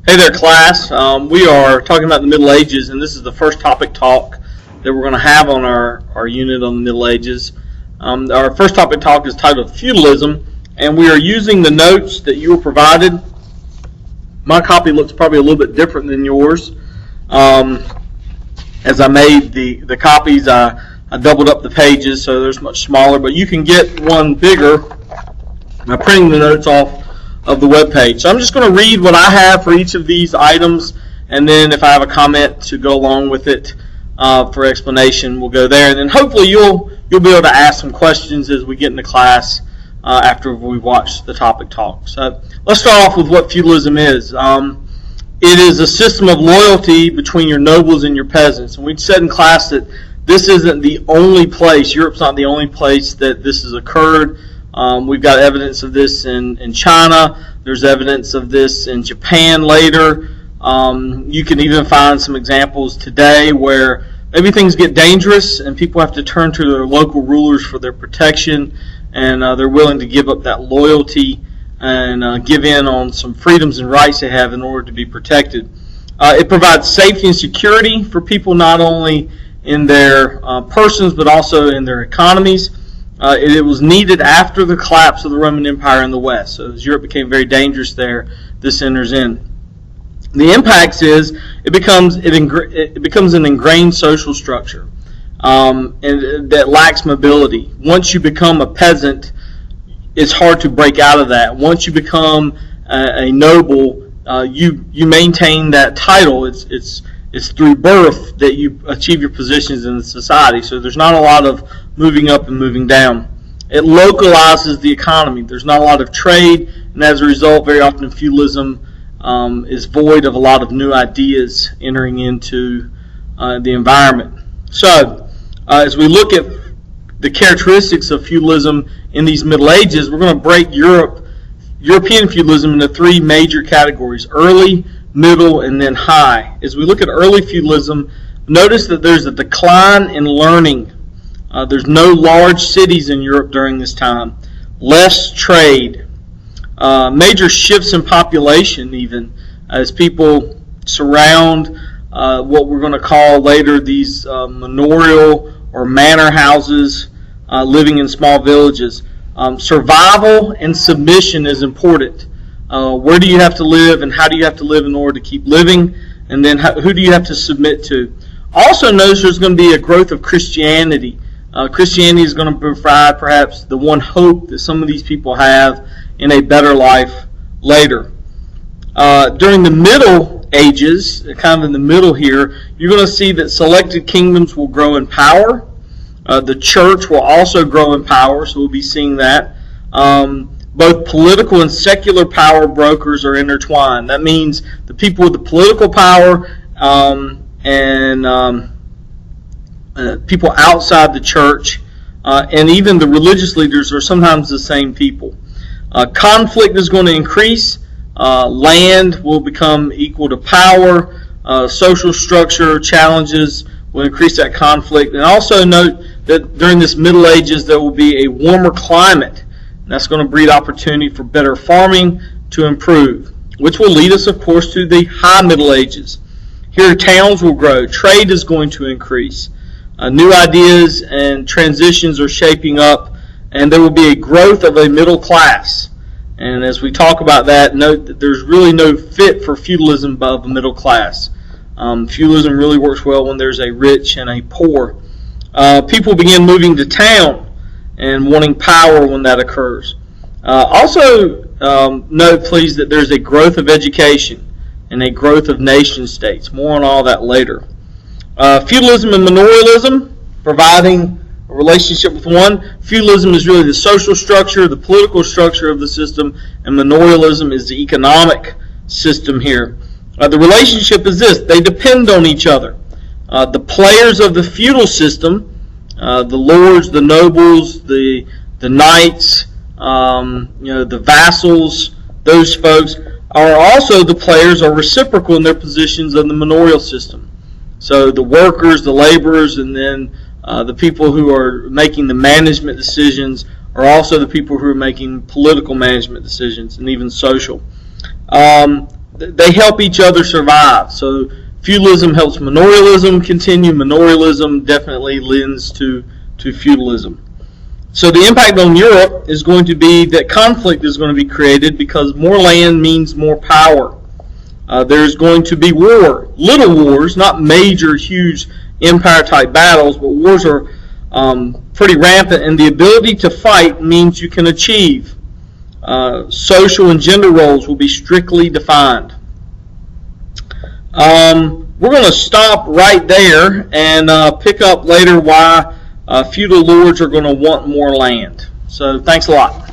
Hey there, class. We are talking about the Middle Ages, and this is the first topic talk that we're going to have on our unit on the Middle Ages. Our first topic talk is titled Feudalism, and we are using the notes that you were provided. My copy looks probably a little bit different than yours. As I made the copies, I doubled up the pages, so they're much smaller, but you can get one bigger by printing the notes off of the web page. So I'm just going to read what I have for each of these items, and then if I have a comment to go along with it for explanation, we'll go there. And then hopefully you'll be able to ask some questions as we get into class after we watch the topic talk. So let's start off with what feudalism is. It is a system of loyalty between your nobles and your peasants. And we said in class that this isn't the only place, Europe's not the only place that this has occurred. We've got evidence of this in China. There's evidence of this in Japan later. You can even find some examples today where maybe things get dangerous and people have to turn to their local rulers for their protection, and they're willing to give up that loyalty and give in on some freedoms and rights they have in order to be protected. It provides safety and security for people not only in their persons but also in their economies. It was needed after the collapse of the Roman Empire in the West. So as Europe became very dangerous there, this enters in. The impacts is it becomes an ingrained social structure and that lacks mobility. Once you become a peasant, it's hard to break out of that. Once you become a noble, you maintain that title. It's through birth that you achieve your positions in the society. So there's not a lot of moving up and moving down. It localizes the economy. There's not a lot of trade, and as a result, very often feudalism is void of a lot of new ideas entering into the environment. So as we look at the characteristics of feudalism in these Middle Ages, we're going to break European feudalism into three major categories: early, middle, and then high. As we look at early feudalism, notice that there's a decline in learning. There's no large cities in Europe during this time. Less trade. Major shifts in population even as people surround what we're going to call later these manorial or manor houses, living in small villages. Survival and submission is important. Where do you have to live and how do you have to live in order to keep living? And then who do you have to submit to? Also notice there's going to be a growth of Christianity. Christianity is going to provide perhaps the one hope that some of these people have in a better life later. During the Middle Ages, kind of in the middle here, you're going to see that selected kingdoms will grow in power. The church will also grow in power, so we'll be seeing that. Both political and secular power brokers are intertwined. That means the people with the political power and people outside the church and even the religious leaders are sometimes the same people. Conflict is going to increase. Land will become equal to power. Social structure challenges will increase that conflict. And also note that during this Middle Ages there will be a warmer climate. And that's going to breed opportunity for better farming to improve, which will lead us, of course, to the High Middle Ages. Here towns will grow. Trade is going to increase. New ideas and transitions are shaping up, and there will be a growth of a middle class. And as we talk about that, note that there's really no fit for feudalism of a middle class. Feudalism really works well when there's a rich and a poor. People begin moving to town and wanting power when that occurs. Also note, please, that there's a growth of education and a growth of nation states. More on all that later. Feudalism and manorialism, providing a relationship with one. Feudalism is really the social structure, the political structure of the system, and manorialism is the economic system here. The relationship is this: they depend on each other. The players of the feudal system, the lords, the nobles, the knights, the vassals, those folks are also the players are reciprocal in their positions of the manorial system. So the workers, the laborers, and then the people who are making the management decisions are also the people who are making political management decisions and even social. they help each other survive. So feudalism helps manorialism continue. Manorialism definitely lends to feudalism. So the impact on Europe is going to be that conflict is going to be created because more land means more power. There's going to be war, little wars, not major, huge empire-type battles, but wars are pretty rampant, and the ability to fight means you can achieve. Social and gender roles will be strictly defined. We're going to stop right there and pick up later why feudal lords are going to want more land. So thanks a lot.